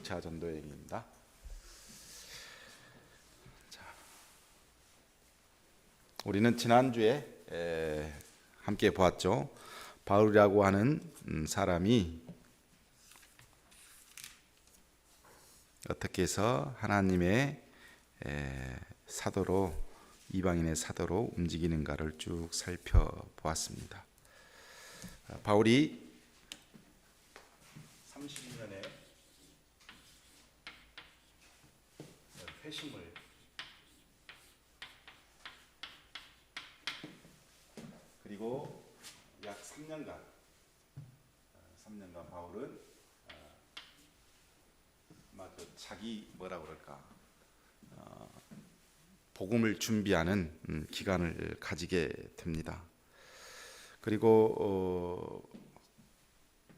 2차 전도 여행입니다. 자, 우리는 지난주에 함께 보았죠. 바울이라고 하는 사람이 어떻게 해서 하나님의 사도로, 이방인의 사도로 움직이는가를 쭉 살펴보았습니다. 바울이 32년에 회심을 그리고 약 3년간 바울은 아마 자기 뭐라 그럴까 복음을 준비하는 기간을 가지게 됩니다. 그리고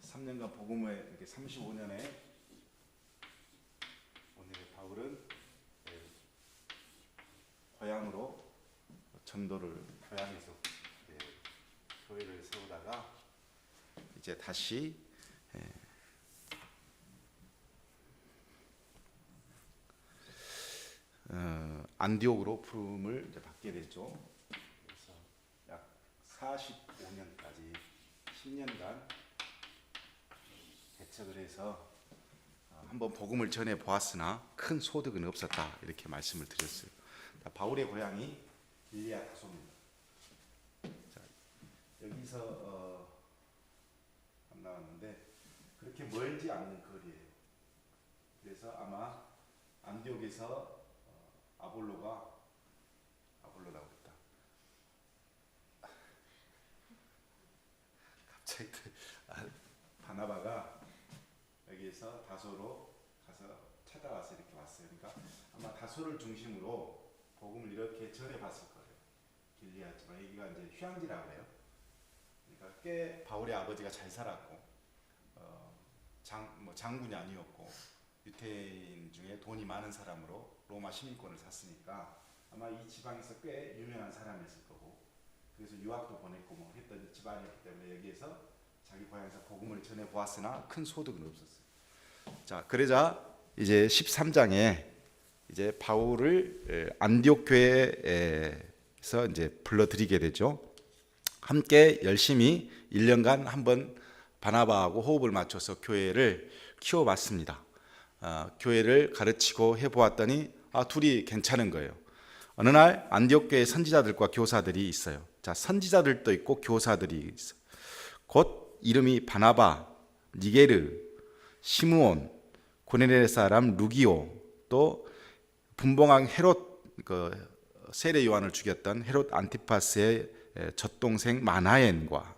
3년간 복음을 이렇게 35년에 오늘 바울은 고향으로 전도를 고향에서 교회를 세우다가 이제 다시 안디옥으로 부름을 이제 받게 되죠. 그래서 약 45년까지 10년간 개척을 해서 한번 복음을 전해 보았으나 큰 소득은 없었다, 이렇게 말씀을 드렸어요. 자, 바울의 고향이 길리아 다소입니다. 자, 여기서 안 나왔는데 그렇게 멀지 않는 거리예요. 그래서 아마 안디옥에서 아볼로라고 했다. 갑자기 바나바가 여기에서 다소로 가서 찾아와서 이렇게 왔어요. 그러니까 아마 다소를 중심으로 복음을 이렇게 전해봤을 거예요. 길리아지만 여기가 이제 휴양지라고 해요. 그러니까 꽤 바울의 아버지가 잘 살았고 장군이 아니었고 유태인 중에 돈이 많은 사람으로 로마 시민권을 샀으니까 아마 이 지방에서 꽤 유명한 사람이었을 거고, 그래서 유학도 보냈고 뭐 했던 집안이었기 때문에 여기에서 자기 고향에서 복음을 전해 보았으나 큰 소득은 없었어요. 자, 그러자 이제 13장에 이제 바울을 안디옥 교회에서 이제 불러들이게 되죠. 함께 열심히 1년간 한번 바나바하고 호흡을 맞춰서 교회를 키워봤습니다. 교회를 가르치고 해보았더니 둘이 괜찮은 거예요. 어느 날 안디옥 교회 선지자들과 교사들이 있어요. 자, 선지자들도 있고 교사들이 있어요. 곧 이름이 바나바, 니게르, 시므온, 고넬의 사람 루기오, 또 분봉왕 헤롯, 세례 요한을 죽였던 헤롯 안티파스의 젖동생 마나엔과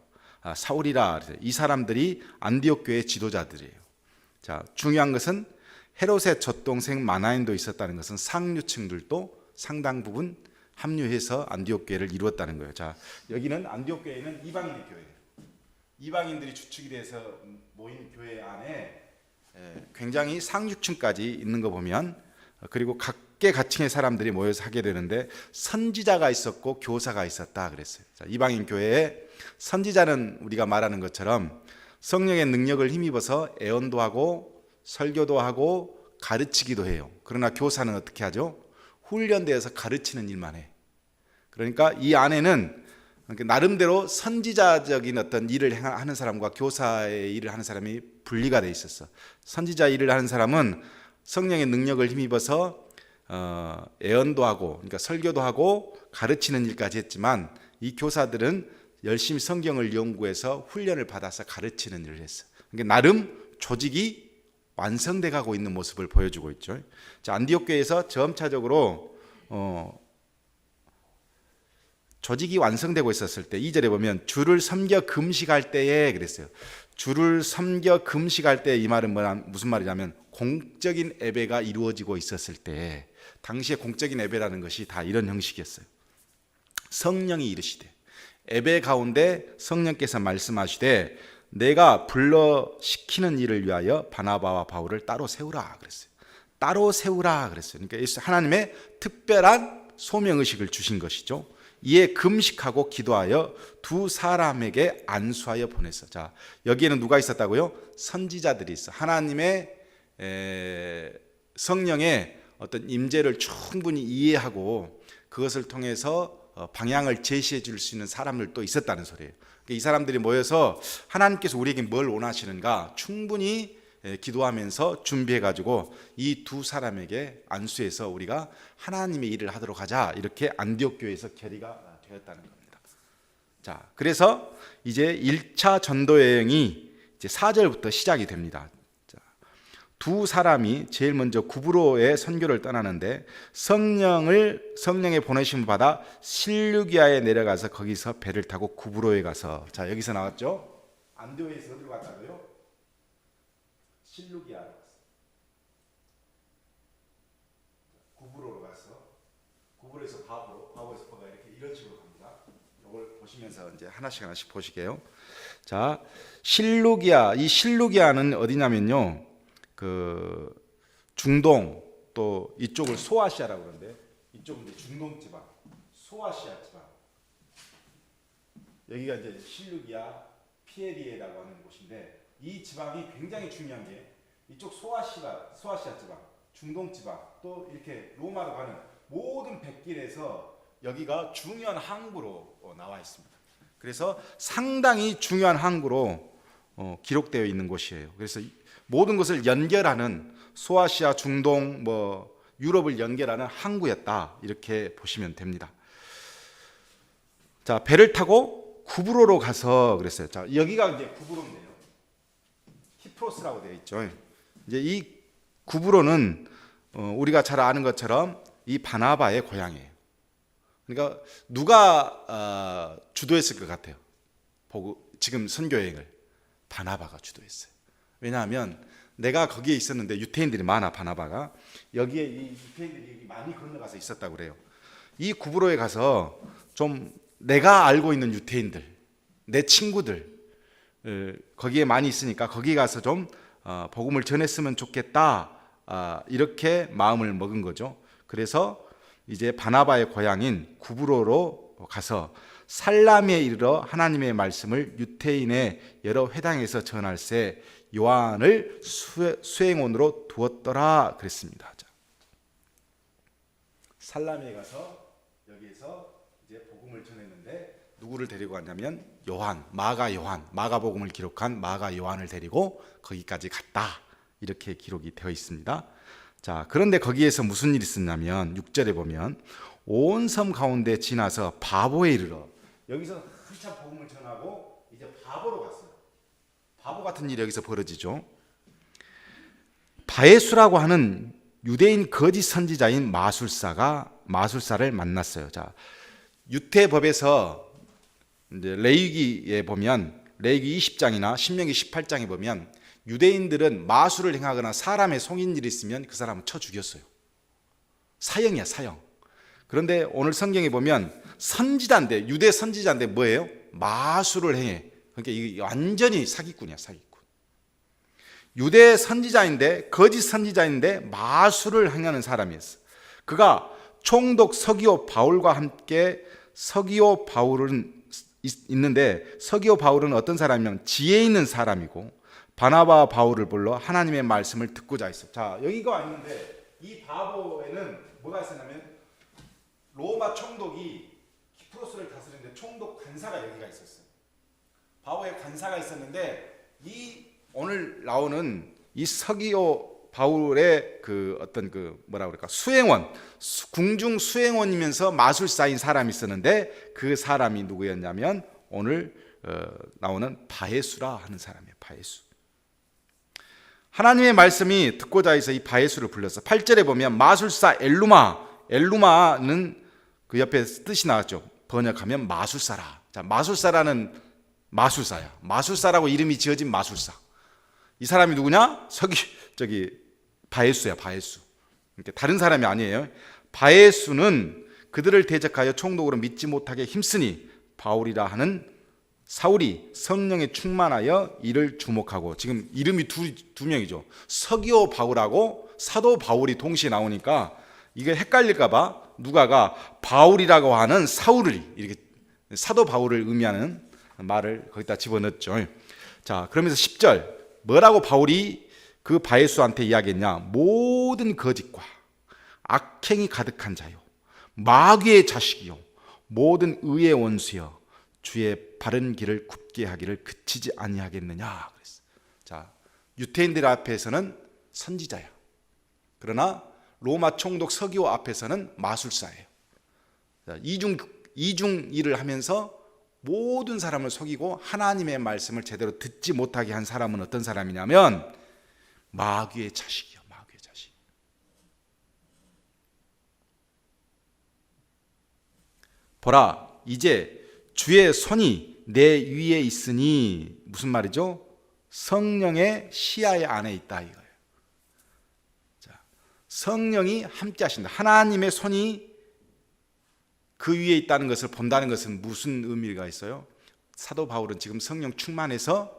사울이라, 이 사람들이 안디옥 교회의 지도자들이에요. 자, 중요한 것은 헤롯의 젖동생 마나엔도 있었다는 것은 상류층들도 상당 부분 합류해서 안디옥 교회를 이루었다는 거예요. 자, 여기는 안디옥 교회는 이방인의 교회예요. 이방인들이 주축이 돼서 모인 교회 안에 굉장히 상류층까지 있는 거 보면, 그리고 각계각층의 사람들이 모여서 하게 되는데 선지자가 있었고 교사가 있었다 그랬어요. 자, 이방인 교회에 선지자는 우리가 말하는 것처럼 성령의 능력을 힘입어서 애언도 하고 설교도 하고 가르치기도 해요. 그러나 교사는 어떻게 하죠? 훈련되어서 가르치는 일만 해. 그러니까 이 안에는 나름대로 선지자적인 어떤 일을 하는 사람과 교사의 일을 하는 사람이 분리가 돼 있었어. 선지자 일을 하는 사람은 성령의 능력을 힘입어서 애언도 하고, 그러니까 설교도 하고 가르치는 일까지 했지만, 이 교사들은 열심히 성경을 연구해서 훈련을 받아서 가르치는 일을 했어. 그러니까 나름 조직이 완성돼 가고 있는 모습을 보여주고 있죠. 자, 안디옥 교회에서 점차적으로 조직이 완성되고 있었을 때 2절에 보면 주를 섬겨 금식할 때에 그랬어요. 주를 섬겨 금식할 때, 이 말은 무슨 말이냐면 공적인 예배가 이루어지고 있었을 때, 당시에 공적인 예배라는 것이 다 이런 형식이었어요. 성령이 이르시되, 예배 가운데 성령께서 말씀하시되 내가 불러 시키는 일을 위하여 바나바와 바울을 따로 세우라 그랬어요. 따로 세우라 그랬어요. 그러니까 하나님의 특별한 소명의식을 주신 것이죠. 이에 금식하고 기도하여 두 사람에게 안수하여 보냈어. 자, 여기에는 누가 있었다고요? 선지자들이 있어. 하나님의 성령의 어떤 임재를 충분히 이해하고 그것을 통해서 방향을 제시해 줄 수 있는 사람들도 있었다는 소리예요. 이 사람들이 모여서 하나님께서 우리에게 뭘 원하시는가 충분히 기도하면서 준비해 가지고 이 두 사람에게 안수해서 우리가 하나님의 일을 하도록 하자, 이렇게 안디옥 교회에서 결의가 되었다는 겁니다. 자, 그래서 이제 1차 전도 여행이 이제 4절부터 시작이 됩니다. 두 사람이 제일 먼저 구브로의 선교를 떠나는데 성령의 보내심을 받아 실루기아에 내려가서 거기서 배를 타고 구브로에 가서, 자, 여기서 나왔죠? 안디옥에서 어디로 갔다고요? 실루기아로 갔어요. 구브로로 가서 구브로에서 바보에서 바가 이렇게 이런 식으로 갑니다. 이걸 보시면서 이제 하나씩 보시게요. 자, 실루기아, 이 실루기아는 어디냐면요, 그 중동, 또 이쪽을 소아시아라고 그러는데 이쪽은 이제 중동 지방, 소아시아 지방. 여기가 이제 실루기아 피에리에라고 하는 곳인데, 이 지방이 굉장히 중요한 게 이쪽 소아시아 지방, 중동 지방, 또 이렇게 로마로 가는 모든 백길에서 여기가 중요한 항구로 나와 있습니다. 그래서 상당히 중요한 항구로 기록되어 있는 곳이에요. 그래서 모든 것을 연결하는, 소아시아, 중동, 유럽을 연결하는 항구였다, 이렇게 보시면 됩니다. 자, 배를 타고 구브로로 가서 그랬어요. 자, 여기가 이제 구브로인데요, 키프로스라고 되어 있죠. 이제 이 구브로는 우리가 잘 아는 것처럼 이 바나바의 고향이에요. 그러니까 누가 주도했을 것 같아요? 지금 선교 여행을 바나바가 주도했어요. 왜냐하면 내가 거기에 있었는데 유태인들이 많아, 바나바가. 여기에 이 유태인들이 많이 건너가서 있었다고 그래요. 이 구브로에 가서 좀 내가 알고 있는 유태인들, 내 친구들, 거기에 많이 있으니까 거기 가서 좀 복음을 전했으면 좋겠다, 이렇게 마음을 먹은 거죠. 그래서 이제 바나바의 고향인 구브로로 가서 살라미에 이르러 하나님의 말씀을 유태인의 여러 회당에서 전할세 요한을 수행원으로 두었더라 그랬습니다. 살라미에 가서 여기에서 이제 복음을 전했는데 누구를 데리고 갔냐면 마가복음을 기록한 마가 요한을 데리고 거기까지 갔다, 이렇게 기록이 되어 있습니다. 자, 그런데 거기에서 무슨 일이 있었냐면 6절에 보면 온 섬 가운데 지나서 바보에 이르러, 여기서 한참 복음을 전하고 이제 바보로 갔어요. 바보 같은 일이 여기서 벌어지죠. 바에수라고 하는 유대인 거짓 선지자인 마술사를 만났어요. 자, 유태법에서 이제 레위기에 보면, 레위기 20장이나 신명기 18장에 보면 유대인들은 마술을 행하거나 사람의 속인 일이 있으면 그 사람은 쳐 죽였어요. 사형이야, 사형. 그런데 오늘 성경에 보면 선지자인데, 유대 선지자인데 뭐예요? 마술을 행해. 그러니까 이게 완전히 사기꾼이야, 사기꾼. 유대 선지자인데, 거짓 선지자인데 마술을 행하는 사람이었어. 그가 총독 서기오 바울과 함께, 서기오 바울은 있는데, 서기오 바울은 어떤 사람이냐면 지혜 있는 사람이고, 바나바 바울을 불러 하나님의 말씀을 듣고자 했어. 자, 여기가 왔는데 이 바보에는 뭐가 있었냐면 로마 총독이 키프로스를 다스리는데 총독 관사가 여기가 있었어요. 바보의 관사가 있었는데, 이 오늘 나오는 이 서기오 바울의 그 어떤 그 뭐라 그럴까, 수행원, 궁중 수행원이면서 마술사인 사람이 있었는데, 그 사람이 누구였냐면 오늘 나오는 바에수라 하는 사람이에요. 바에수. 하나님의 말씀이 듣고자 해서 이 바에수를 불렀어. 8절에 보면 마술사 엘루마는 그 옆에 뜻이 나왔죠. 번역하면 마술사라. 자, 마술사라는 마술사야. 마술사라고 이름이 지어진 마술사. 이 사람이 누구냐? 바에수야, 바에수. 그러니까 다른 사람이 아니에요. 바에수는 그들을 대적하여 총독으로 믿지 못하게 힘쓰니 바울이라 하는 사울이 성령에 충만하여 이를 주목하고, 지금 이름이 두 명이죠. 서기오 바울하고 사도 바울이 동시에 나오니까 이게 헷갈릴까봐 누가가 바울이라고 하는 사울을, 이렇게 사도 바울을 의미하는 말을 거기다 집어넣었죠. 자, 그러면서 10절 뭐라고 바울이 그 바예수한테 이야기했냐? 모든 거짓과 악행이 가득한 자요, 마귀의 자식이요, 모든 의의 원수여, 주의 바른 길을 굽게 하기를 그치지 아니하겠느냐 그랬어. 자, 유태인들 앞에서는 선지자야. 그러나 로마 총독 서기오 앞에서는 마술사예요. 이중 일을 하면서 모든 사람을 속이고 하나님의 말씀을 제대로 듣지 못하게 한 사람은 어떤 사람이냐면 마귀의 자식이요, 마귀의 자식. 보라, 이제 주의 손이 내 위에 있으니, 무슨 말이죠? 성령의 시야의 안에 있다 이거예요. 자, 성령이 함께 하신다. 하나님의 손이 그 위에 있다는 것을 본다는 것은 무슨 의미가 있어요? 사도 바울은 지금 성령 충만해서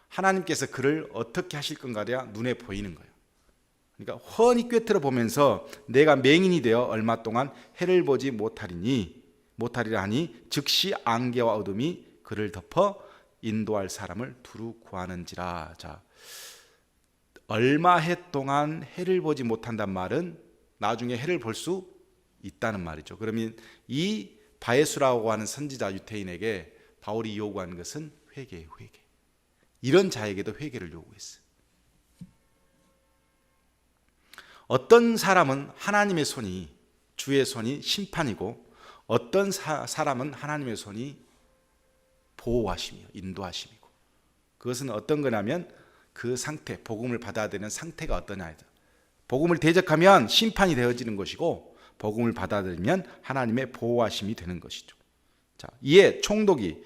하나님께서 그를 어떻게 하실 건가가 눈에 보이는 거예요. 그러니까 훤히 꿰뚫어 보면서 내가 맹인이 되어 얼마 동안 해를 보지 못하리라 하니 즉시 안개와 어둠이 그를 덮어 인도할 사람을 두루 구하는지라. 자, 얼마 해 동안 해를 보지 못한단 말은 나중에 해를 볼 수 있다는 말이죠. 그러면 이 바예수라고 하는 선지자 유태인에게 바울이 요구하는 것은 회개예요, 회개. 이런 자에게도 회개를 요구했어요. 어떤 사람은 하나님의 손이, 주의 손이 심판이고, 어떤 사람은 하나님의 손이 보호하심이요, 인도하심이고, 그것은 어떤 거냐면 그 상태, 복음을 받아야 되는 상태가 어떠냐. 복음을 대적하면 심판이 되어지는 것이고, 복음을 받아들이면 하나님의 보호하심이 되는 것이죠. 자, 이에 총독이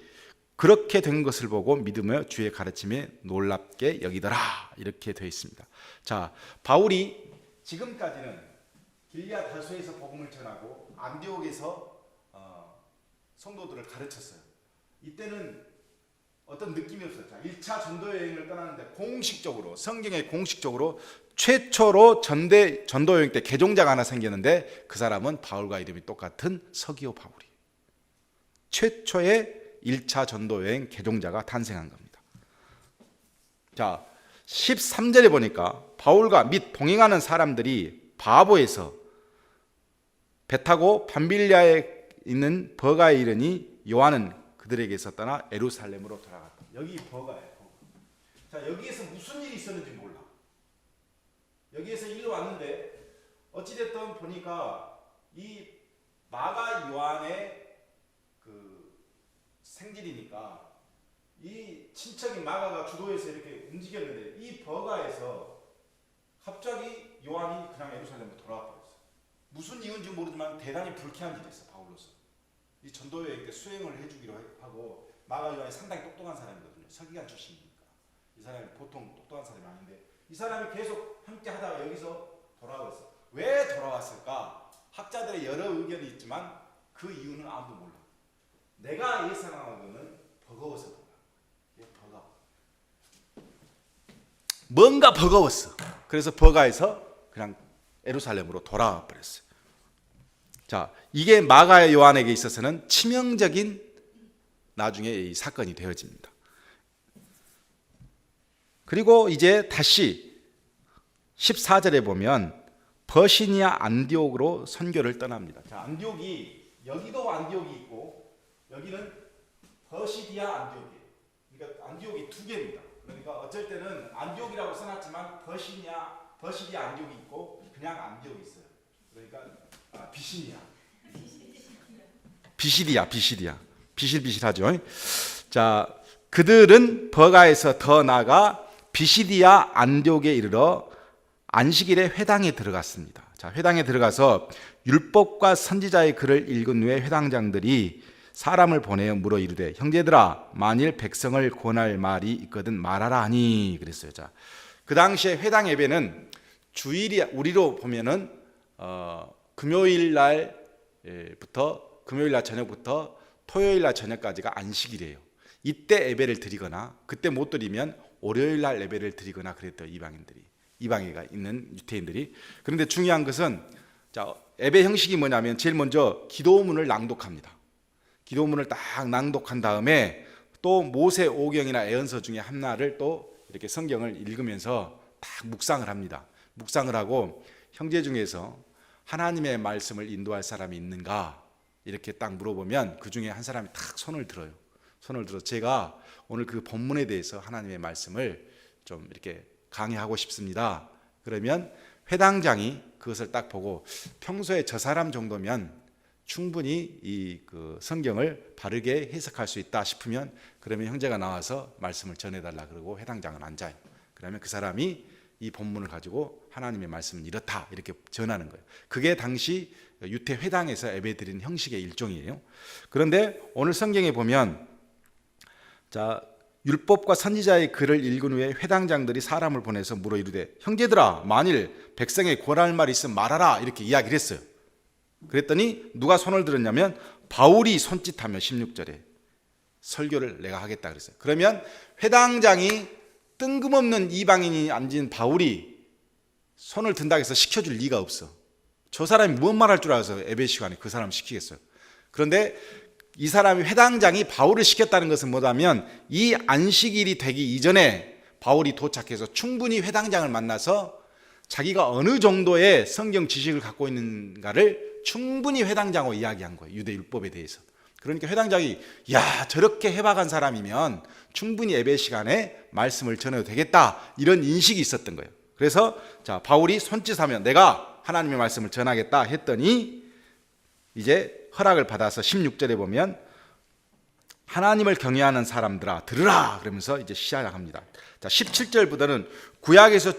그렇게 된 것을 보고 믿으며 주의 가르침에 놀랍게 여기더라, 이렇게 되어 있습니다. 자, 바울이 지금까지는 길리아 다소에서 복음을 전하고 안디옥에서 성도들을 가르쳤어요. 이때는 어떤 느낌이 없어요. 자, 1차 전도 여행을 떠나는데 공식적으로, 성경에 공식적으로 최초로 전도 여행 때 개종자가 하나 생겼는데 그 사람은 바울과 이름이 똑같은 서기오 바울이에요. 최초의 1차 전도 여행 개종자가 탄생한 겁니다. 자, 13절에 보니까 바울과 및 동행하는 사람들이 바보에서 배 타고 밤빌리아에 있는 버가에 이르니 요한은 그들에게서 떠나 예루살렘으로 돌아갔다. 여기 버가예요. 자, 여기에서 무슨 일이 있었는지 몰라. 여기에서 일로 왔는데 어찌됐든 보니까 이 마가 요한의 그 생질이니까 이 친척인 마가가 주도해서 이렇게 움직였는데 이 버가에서 갑자기 요한이 그냥 예루살렘으로 돌아와 버렸어요. 무슨 이유인지 모르지만 대단히 불쾌한 일이 있어, 바울로서. 이 전도 여행 때 수행을 해주기로 하고, 마가 요한이 상당히 똑똑한 사람이거든요. 서기관 출신이니까. 이 사람이 보통 똑똑한 사람이 아닌데 이 사람이 계속 함께 하다가 여기서 돌아왔어요. 왜 돌아왔을까? 학자들의 여러 의견이 있지만 그 이유는 아무도 몰라. 내가 예상하고는 버거워서 그런 거야. 버거워. 뭔가 버거웠어. 그래서 버가에서 그냥 예루살렘으로 돌아와 버렸어요. 자, 이게 마가 요한에게 있어서는 치명적인 나중에 이 사건이 되어집니다. 그리고 이제 다시 14절에 보면 버시니아 안디옥으로 선교를 떠납니다. 자, 안디옥이, 여기도 안디옥이 있고 여기는 버시디아 안디옥이에요. 그러니까 안디옥이 두 개입니다. 그러니까 어쩔 때는 안디옥이라고 써놨지만 버시디아 안디옥이 있고 그냥 안디옥이 있어요. 그러니까 비시디아 비실비실하죠. 자, 그들은 버가에서 더 나아가 비시디아 안디옥에 이르러 안식일에 회당에 들어갔습니다. 자, 회당에 들어가서 율법과 선지자의 글을 읽은 후에 회당장들이 사람을 보내어 물어 이르되 형제들아, 만일 백성을 권할 말이 있거든 말하라 하니 그랬어요. 자, 그 당시에 회당 예배는 주일이, 우리로 보면은 금요일 날 저녁부터 토요일 날 저녁까지가 안식일이에요. 이때 예배를 드리거나 그때 못 드리면 월요일 날 예배를 드리거나 그랬대요. 이방인가 있는 유태인들이. 그런데 중요한 것은, 자, 예배 형식이 뭐냐면 제일 먼저 기도문을 낭독합니다. 기도문을 딱 낭독한 다음에 또 모세 오경이나 예언서 중에 하나를 또 이렇게 성경을 읽으면서 다 묵상을 합니다. 묵상을 하고 형제 중에서 하나님의 말씀을 인도할 사람이 있는가 이렇게 딱 물어보면 그 중에 한 사람이 딱 손을 들어요. 손을 들어 제가 오늘 그 본문에 대해서 하나님의 말씀을 좀 이렇게 강의하고 싶습니다. 그러면 회당장이 그것을 딱 보고 평소에 저 사람 정도면 충분히 이 그 성경을 바르게 해석할 수 있다 싶으면 그러면 형제가 나와서 말씀을 전해달라 그러고 회당장은 앉아요. 그러면 그 사람이 이 본문을 가지고 하나님의 말씀은 이렇다 이렇게 전하는 거예요. 그게 당시 유태 회당에서 예배드리는 형식의 일종이에요. 그런데 오늘 성경에 보면 자 율법과 선지자의 글을 읽은 후에 회당장들이 사람을 보내서 물어 이르되 형제들아 만일 백성에 권할 말이 있으면 말하라 이렇게 이야기를 했어요. 그랬더니 누가 손을 들었냐면 바울이 손짓하며 16절에 설교를 내가 하겠다 그랬어요. 그러면 회당장이 뜬금없는 이방인이 앉은 바울이 손을 든다 해서 시켜줄 리가 없어. 저 사람이 무슨 말할 줄 알아서 예배 시간에 그 사람 시키겠어요. 그런데 이 사람이 회당장이 바울을 시켰다는 것은 뭐냐면 이 안식일이 되기 이전에 바울이 도착해서 충분히 회당장을 만나서 자기가 어느 정도의 성경 지식을 갖고 있는가를 충분히 회당장하고 이야기한 거예요. 유대 율법에 대해서. 그러니까 회당장이 야 저렇게 해박한 사람이면 충분히 예배 시간에 말씀을 전해도 되겠다 이런 인식이 있었던 거예요. 그래서 자 바울이 손짓하면 내가 하나님의 말씀을 전하겠다 했더니 이제 허락을 받아서 16절에 보면 하나님을 경외하는 사람들아 들으라 그러면서 이제 시작합니다. 자 17절부터는 구약에서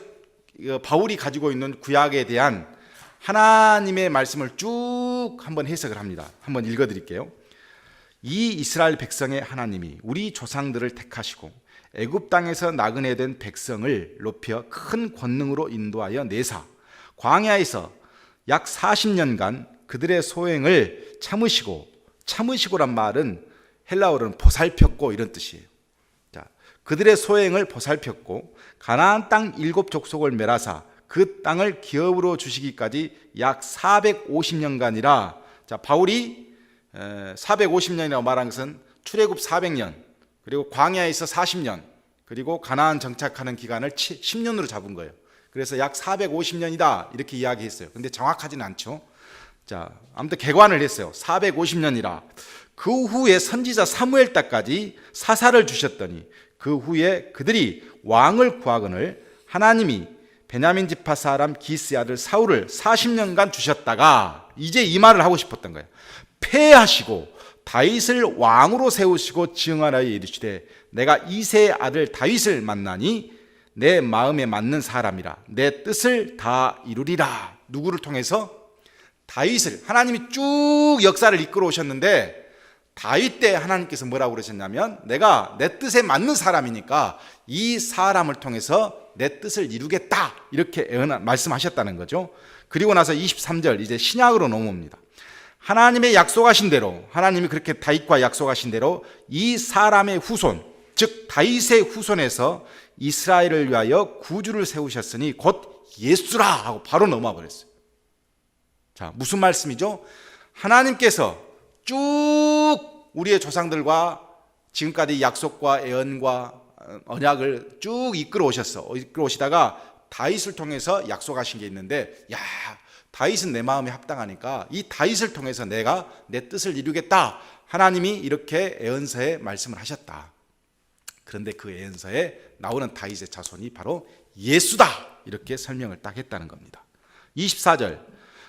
바울이 가지고 있는 구약에 대한 하나님의 말씀을 쭉 한번 해석을 합니다. 한번 읽어드릴게요. 이 이스라엘 백성의 하나님이 우리 조상들을 택하시고 애굽 땅에서 나그네 된 백성을 높여 큰 권능으로 인도하여 내사 광야에서 약 40년간 그들의 소행을 참으시고란 말은 헬라어로는 보살폈고 이런 뜻이에요. 자, 그들의 소행을 보살폈고 가나안 땅 7족속을 멸하사 그 땅을 기업으로 주시기까지 약 450년간이라. 자, 바울이 450년이라고 말한 것은 출애굽 400년, 그리고 광야에서 40년, 그리고 가나안 정착하는 기간을 10년으로 잡은 거예요. 그래서 약 450년이다 이렇게 이야기했어요. 근데 정확하지는 않죠. 자, 아무튼 개관을 했어요. 450년이라. 그 후에 선지자 사무엘 때까지 사사를 주셨더니 그 후에 그들이 왕을 구하거늘 하나님이 베냐민 지파 사람 기스의 아들 사울을 40년간 주셨다가 이제 이 말을 하고 싶었던 거예요. 패하시고 다윗을 왕으로 세우시고 증언하여 이르시되 내가 이새의 아들 다윗을 만나니 내 마음에 맞는 사람이라 내 뜻을 다 이루리라. 누구를 통해서? 다윗을. 하나님이 쭉 역사를 이끌어 오셨는데 다윗 때 하나님께서 뭐라고 그러셨냐면 내가 내 뜻에 맞는 사람이니까 이 사람을 통해서 내 뜻을 이루겠다 이렇게 말씀하셨다는 거죠. 그리고 나서 23절 이제 신약으로 넘어옵니다. 하나님의 약속하신 대로 하나님이 그렇게 다윗과 약속하신 대로 이 사람의 후손 즉 다윗의 후손에서 이스라엘을 위하여 구주를 세우셨으니 곧 예수라 하고 바로 넘어와 버렸어요. 자, 무슨 말씀이죠? 하나님께서 쭉 우리의 조상들과 지금까지 약속과 예언과 언약을 쭉 이끌어 오시다가 다윗을 통해서 약속하신 게 있는데 야 다윗은 내 마음에 합당하니까 이 다윗을 통해서 내가 내 뜻을 이루겠다. 하나님이 이렇게 예언서에 말씀을 하셨다. 그런데 그 예언서에 나오는 다윗의 자손이 바로 예수다 이렇게 설명을 딱 했다는 겁니다. 24절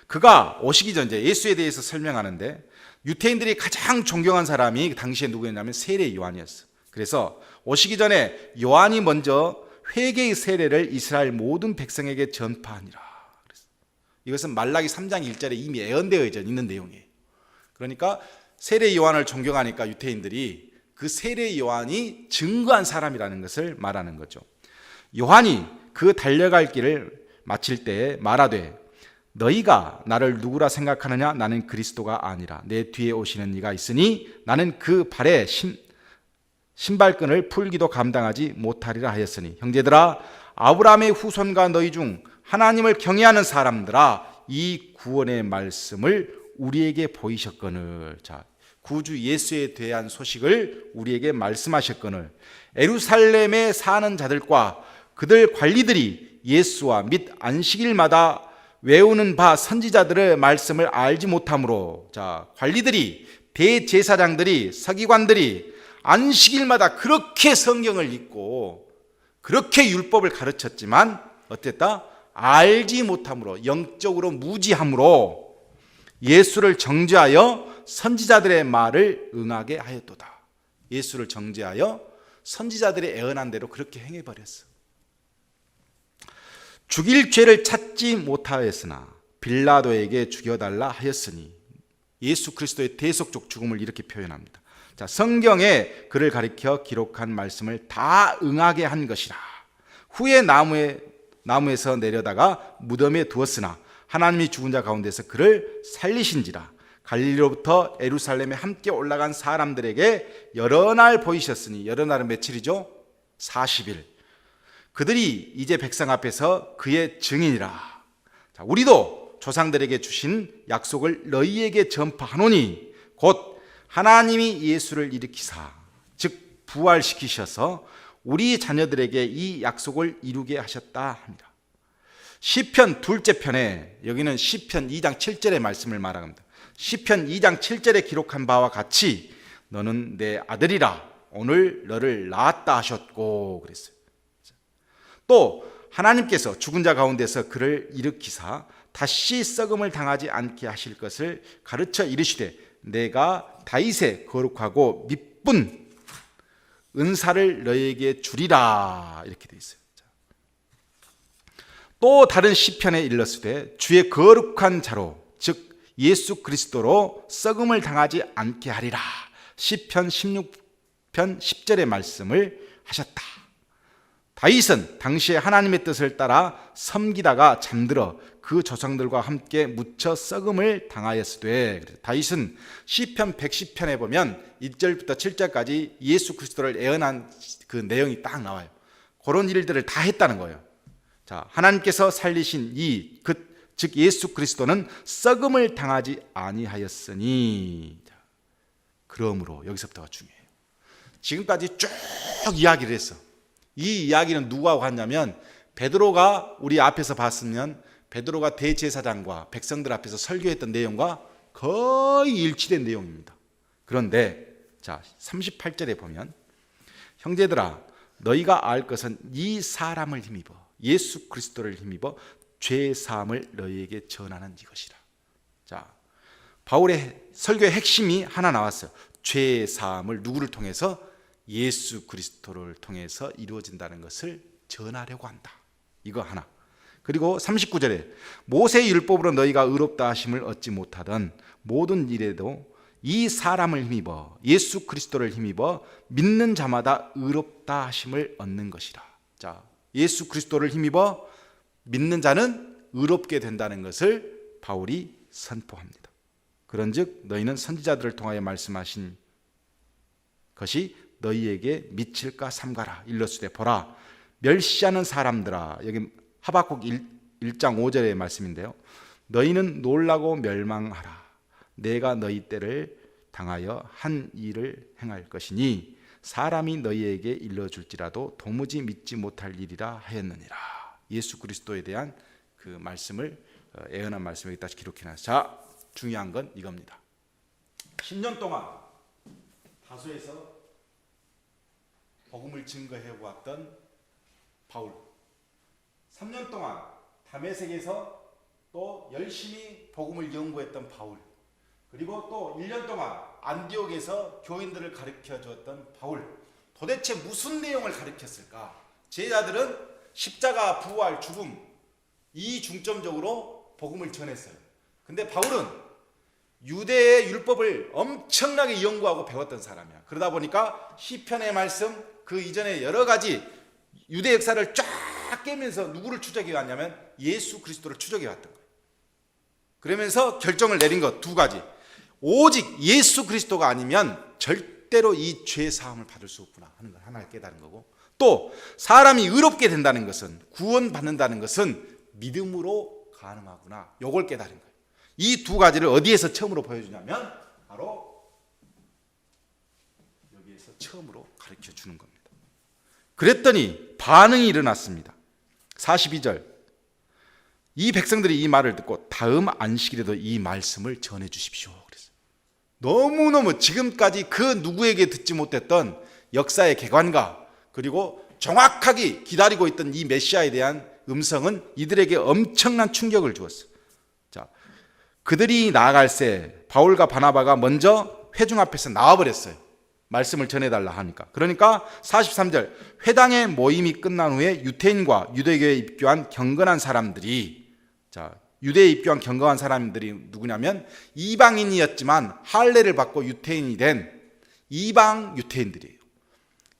그가 오시기 전 이제 예수에 대해서 설명하는데 유태인들이 가장 존경한 사람이 당시에 누구였냐면 세례 요한이었어. 그래서 오시기 전에 요한이 먼저 회개의 세례를 이스라엘 모든 백성에게 전파하니라. 이것은 말라기 3장 1절에 이미 예언되어 있는 내용이에요. 그러니까 세례 요한을 존경하니까 유태인들이 그 세례 요한이 증거한 사람이라는 것을 말하는 거죠. 요한이 그 달려갈 길을 마칠 때에 말하되 너희가 나를 누구라 생각하느냐? 나는 그리스도가 아니라 내 뒤에 오시는 이가 있으니 나는 그 발에 신발끈을 풀기도 감당하지 못하리라 하였으니 형제들아 아브라함의 후손과 너희 중 하나님을 경외하는 사람들아 이 구원의 말씀을 우리에게 보이셨거늘. 자, 구주 예수에 대한 소식을 우리에게 말씀하셨거늘. 예루살렘에 사는 자들과 그들 관리들이 예수와 및 안식일마다 외우는 바 선지자들의 말씀을 알지 못하므로, 자, 관리들이, 대제사장들이, 서기관들이 안식일마다 그렇게 성경을 읽고 그렇게 율법을 가르쳤지만 어땠다? 알지 못함으로, 영적으로 무지함으로 예수를 정죄하여 선지자들의 말을 응하게 하였도다. 예수를 정죄하여 선지자들의 애언한 대로 그렇게 행해버렸어. 죽일 죄를 찾지 못하였으나 빌라도에게 죽여달라 하였으니, 예수 그리스도의 대속적 죽음을 이렇게 표현합니다. 자, 성경에 그를 가리켜 기록한 말씀을 다 응하게 한 것이라. 후에 나무에서 내려다가 무덤에 두었으나 하나님이 죽은 자 가운데서 그를 살리신지라. 갈릴리로부터 예루살렘에 함께 올라간 사람들에게 여러 날 보이셨으니, 여러 날은 며칠이죠? 40일. 그들이 이제 백성 앞에서 그의 증인이라. 자, 우리도 조상들에게 주신 약속을 너희에게 전파하노니 곧 하나님이 예수를 일으키사, 즉 부활시키셔서 우리 자녀들에게 이 약속을 이루게 하셨다 합니다. 시편 둘째 편에, 여기는 시편 2장 7절의 말씀을 말합니다. 시편 2장 7절에 기록한 바와 같이 너는 내 아들이라, 오늘 너를 낳았다 하셨고 그랬어요. 또 하나님께서 죽은 자 가운데서 그를 일으키사 다시 썩음을 당하지 않게 하실 것을 가르쳐 이르시되 내가 다윗의 거룩하고 미쁜 은사를 너에게 주리라, 이렇게 되어 있어요. 또 다른 시편에 일렀으되 주의 거룩한 자로, 즉 예수 그리스도로 썩음을 당하지 않게 하리라. 시편 16편 10절의 말씀을 하셨다. 다윗은 당시에 하나님의 뜻을 따라 섬기다가 잠들어 그 조상들과 함께 묻혀 썩음을 당하였으되, 다윗은 시편 110편에 보면 1절부터 7절까지 예수 그리스도를 애언한 그 내용이 딱 나와요. 그런 일들을 다 했다는 거예요. 자, 하나님께서 살리신 즉 예수 그리스도는 썩음을 당하지 아니하였으니, 그러므로 여기서부터가 중요해요. 지금까지 쭉 이야기를 했어. 이 이야기는 누구하고 하냐면, 베드로가 우리 앞에서 봤으면 베드로가 대제사장과 백성들 앞에서 설교했던 내용과 거의 일치된 내용입니다. 그런데 자, 38절에 보면 형제들아 너희가 알 것은 이 사람을 힘입어, 예수 그리스도를 힘입어 죄 사함을 너희에게 전하는 이것이라. 자, 바울의 설교의 핵심이 하나 나왔어요. 죄 사함을 누구를 통해서? 예수 그리스도를 통해서 이루어진다는 것을 전하려고 한다. 이거 하나. 그리고 39절에 모세의 율법으로 너희가 의롭다 하심을 얻지 못하던 모든 일에도 이 사람을 힘입어, 예수 그리스도를 힘입어 믿는 자마다 의롭다 하심을 얻는 것이라. 자, 예수 그리스도를 힘입어 믿는 자는 의롭게 된다는 것을 바울이 선포합니다. 그런즉 너희는 선지자들을 통하여 말씀하신 것이 너희에게 미칠까 삼가라. 일러스되 보라 멸시하는 사람들아, 여기 하박국 1장 5절의 말씀인데요. 너희는 놀라고 멸망하라. 내가 너희 때를 당하여 한 일을 행할 것이니 사람이 너희에게 일러줄지라도 도무지 믿지 못할 일이라 하였느니라. 예수 그리스도에 대한 그 말씀을 애언한 말씀을 여기다 기록해놨어요. 자, 중요한 건 이겁니다. 10년 동안 다소에서 복음을 증거해 보았던 바울, 3년 동안 다메섹에서 또 열심히 복음을 연구했던 바울, 그리고 또 1년 동안 안디옥에서 교인들을 가르쳐 주었던 바울, 도대체 무슨 내용을 가르쳤을까? 제자들은 십자가, 부활, 죽음, 이 중점적으로 복음을 전했어요. 근데 바울은 유대의 율법을 엄청나게 연구하고 배웠던 사람이야. 그러다 보니까 시편의 말씀, 그 이전에 여러 가지 유대 역사를 쫙 깨면서 누구를 추적해 왔냐면 예수 그리스도를 추적해 왔던 거예요. 그러면서 결정을 내린 것 두 가지. 오직 예수 그리스도가 아니면 절대로 이 죄 사함을 받을 수 없구나 하는 걸 하나 깨달은 거고, 또 사람이 의롭게 된다는 것은, 구원받는다는 것은 믿음으로 가능하구나, 요걸 깨달은 거예요. 이 두 가지를 어디에서 처음으로 보여주냐면 바로 여기에서 처음으로 가르쳐 주는 겁니다. 그랬더니 반응이 일어났습니다. 42절 이 백성들이 이 말을 듣고 다음 안식일에도 이 말씀을 전해 주십시오. 그랬어요. 너무너무 지금까지 그 누구에게 듣지 못했던 역사의 개관과 그리고 정확하게 기다리고 있던 이 메시아에 대한 음성은 이들에게 엄청난 충격을 주었어요. 자, 그들이 나아갈새 바울과 바나바가 먼저 회중 앞에서 나와버렸어요. 말씀을 전해달라 하니까. 그러니까 43절 회당의 모임이 끝난 후에 유대인과 유대교에 입교한 경건한 사람들이, 자, 유대에 입교한 경건한 사람들이 누구냐면 이방인이었지만 할례를 받고 유대인이 된 이방 유대인들이에요.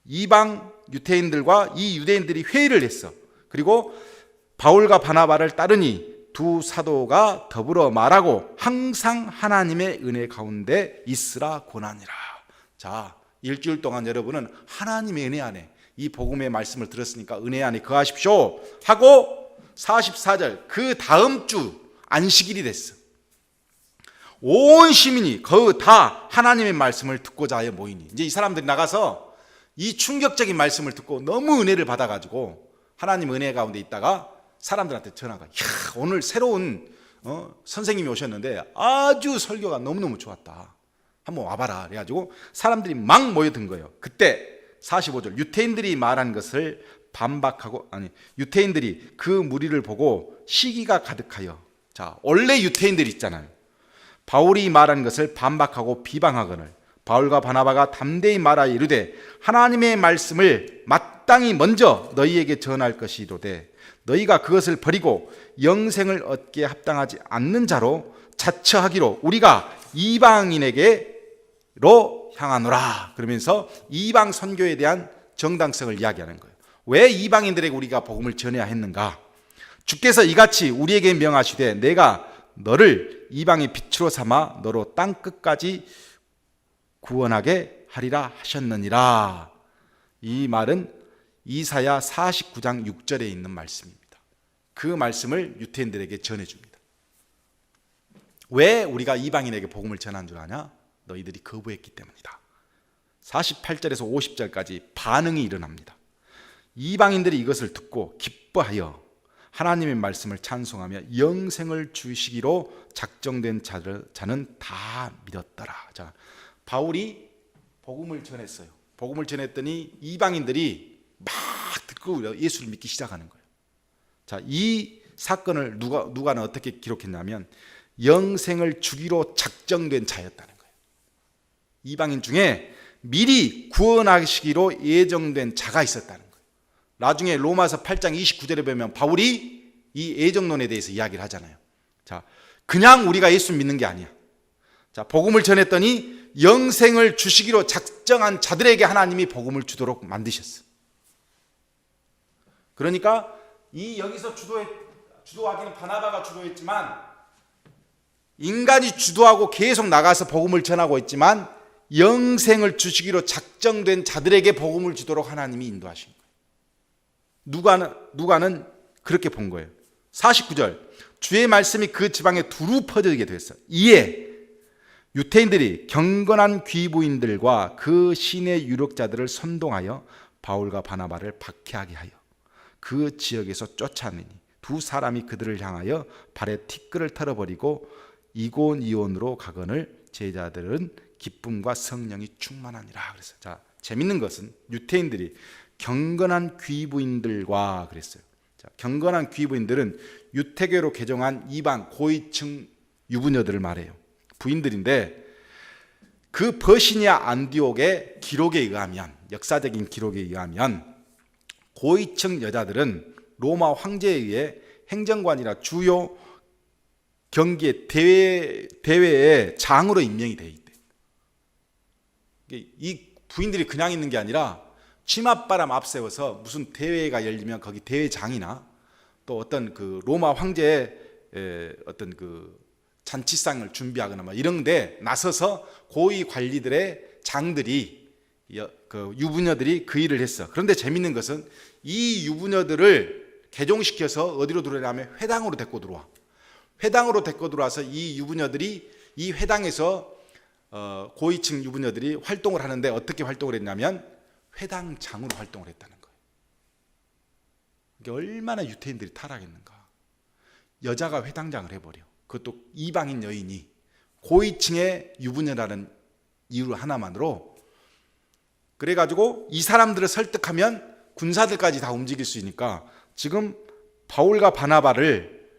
이방 유대인들과 이 유대인들이 회의를 했어. 그리고 바울과 바나바를 따르니 두 사도가 더불어 말하고 항상 하나님의 은혜 가운데 있으라 권하니라. 자, 일주일 동안 여러분은 하나님의 은혜 안에 이 복음의 말씀을 들었으니까 은혜 안에 거하십시오 하고 44절 그 다음 주 안식일이 됐어. 온 시민이 거의 다 하나님의 말씀을 듣고자 하여 모이니 이제 이 사람들이 나가서 이 충격적인 말씀을 듣고 너무 은혜를 받아가지고 하나님 은혜 가운데 있다가 사람들한테 전화가, 야, 오늘 새로운 선생님이 오셨는데 아주 설교가 너무너무 좋았다, 한번 와봐라. 그래가지고 사람들이 막 모여든 거예요. 그때 45절 유대인들이 말한 것을 반박하고, 아니, 유대인들이 그 무리를 보고 시기가 가득하여, 자, 원래 유대인들이 있잖아요. 바울이 말한 것을 반박하고 비방하거늘 바울과 바나바가 담대히 말하여 이르되 하나님의 말씀을 마땅히 먼저 너희에게 전할 것이로되 너희가 그것을 버리고 영생을 얻기에 합당하지 않는 자로 자처하기로 우리가 이방인에게로 향하노라. 그러면서 이방 선교에 대한 정당성을 이야기하는 거예요. 왜 이방인들에게 우리가 복음을 전해야 했는가? 주께서 이같이 우리에게 명하시되 내가 너를 이방의 빛으로 삼아 너로 땅 끝까지 구원하게 하리라 하셨느니라. 이 말은 이사야 49장 6절에 있는 말씀입니다. 그 말씀을 유대인들에게 전해줍니다. 왜 우리가 이방인에게 복음을 전한 줄 아냐? 너희들이 거부했기 때문이다. 48절에서 50절까지 반응이 일어납니다. 이방인들이 이것을 듣고 기뻐하여 하나님의 말씀을 찬송하며 영생을 주시기로 작정된 자는 다 믿었더라. 자, 바울이 복음을 전했어요. 복음을 전했더니 이방인들이 막 듣고 예수를 믿기 시작하는 거예요. 자, 이 사건을 누가는 어떻게 기록했냐면 영생을 주기로 작정된 자였다는 거예요. 이방인 중에 미리 구원하시기로 예정된 자가 있었다는 거예요. 나중에 로마서 8장 29절에 보면 바울이 이 예정론에 대해서 이야기를 하잖아요. 자, 그냥 우리가 예수 믿는 게 아니야. 자, 복음을 전했더니 영생을 주시기로 작정한 자들에게 하나님이 복음을 주도록 만드셨어. 그러니까 이 여기서 주도하기는 바나바가 주도했지만 인간이 주도하고 계속 나가서 복음을 전하고 있지만 영생을 주시기로 작정된 자들에게 복음을 주도록 하나님이 인도하신 거예요. 누가는 그렇게 본 거예요. 49절 주의 말씀이 그 지방에 두루 퍼지게 됐어. 이에 유대인들이 경건한 귀부인들과 그 신의 유력자들을 선동하여 바울과 바나바를 박해하게 하여 그 지역에서 쫓아내니 두 사람이 그들을 향하여 발에 티끌을 털어버리고 이곤이온으로 가거늘 제자들은 기쁨과 성령이 충만하니라. 그래서 자, 재밌는 것은 유대인들이 경건한 귀부인들과 그랬어요. 자, 경건한 귀부인들은 유태교로 개종한 이방 고위층 유부녀들을 말해요. 부인들인데 그 버시니아 안디옥의 기록에 의하면, 역사적인 기록에 의하면 고위층 여자들은 로마 황제에 의해 행정관이나 주요 경기의 대회의 장으로 임명이 돼 있대. 이 부인들이 그냥 있는 게 아니라 치맛바람 앞세워서 무슨 대회가 열리면 거기 대회장이나 또 어떤 그 로마 황제의 어떤 그 잔치상을 준비하거나 뭐 이런 데 나서서 고위 관리들의 장들이, 그 유부녀들이 그 일을 했어. 그런데 재밌는 것은 이 유부녀들을 개종시켜서 어디로 들어오냐면 회당으로 데리고 들어와. 회당으로 데리고 들어와서 이 유부녀들이 이 회당에서 고위층 유부녀들이 활동을 하는데 어떻게 활동을 했냐면 회당장으로 활동을 했다는 거예요. 이게 얼마나 유태인들이 타락했는가. 여자가 회당장을 해버려. 그것도 이방인 여인이 고위층의 유부녀라는 이유 하나만으로. 그래가지고 이 사람들을 설득하면 군사들까지 다 움직일 수 있으니까 지금 바울과 바나바를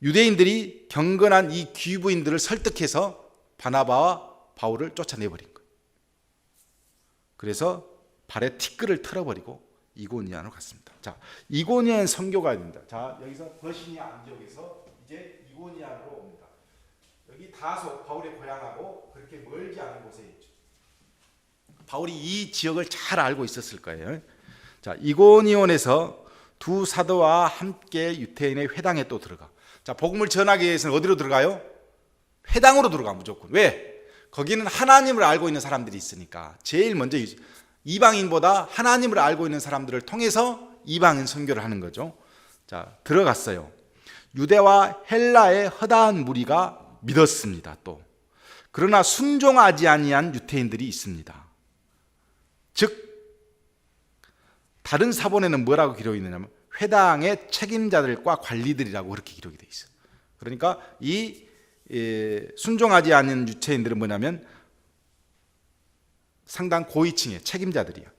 유대인들이 경건한 이 귀부인들을 설득해서 바나바와 바울을 쫓아내버린 거예요. 그래서 발에 티끌을 틀어버리고 이고니아로 갔습니다. 자, 이고니아엔 선교가 있습니다. 자, 여기서 버시니아 안디옥에서 이제 이고니아로 옵니다. 여기 다소 바울의 고향하고 그렇게 멀지 않은 곳에 있죠. 바울이 이 지역을 잘 알고 있었을 거예요. 자, 이고니온에서 두 사도와 함께 유태인의 회당에 또 들어가. 자, 복음을 전하기 위해서는 어디로 들어가요? 회당으로 들어가 무조건. 왜? 거기는 하나님을 알고 있는 사람들이 있으니까. 제일 먼저 이방인보다 하나님을 알고 있는 사람들을 통해서 이방인 선교를 하는 거죠. 자, 들어갔어요. 유대와 헬라의 허다한 무리가 믿었습니다. 또 그러나 순종하지 아니한 유태인들이 있습니다. 즉 다른 사본에는 뭐라고 기록이 있느냐면 회당의 책임자들과 관리들이라고 그렇게 기록이 되어 있어요. 그러니까 이 순종하지 않은 유태인들은 뭐냐면 상당 고위층의 책임자들이야.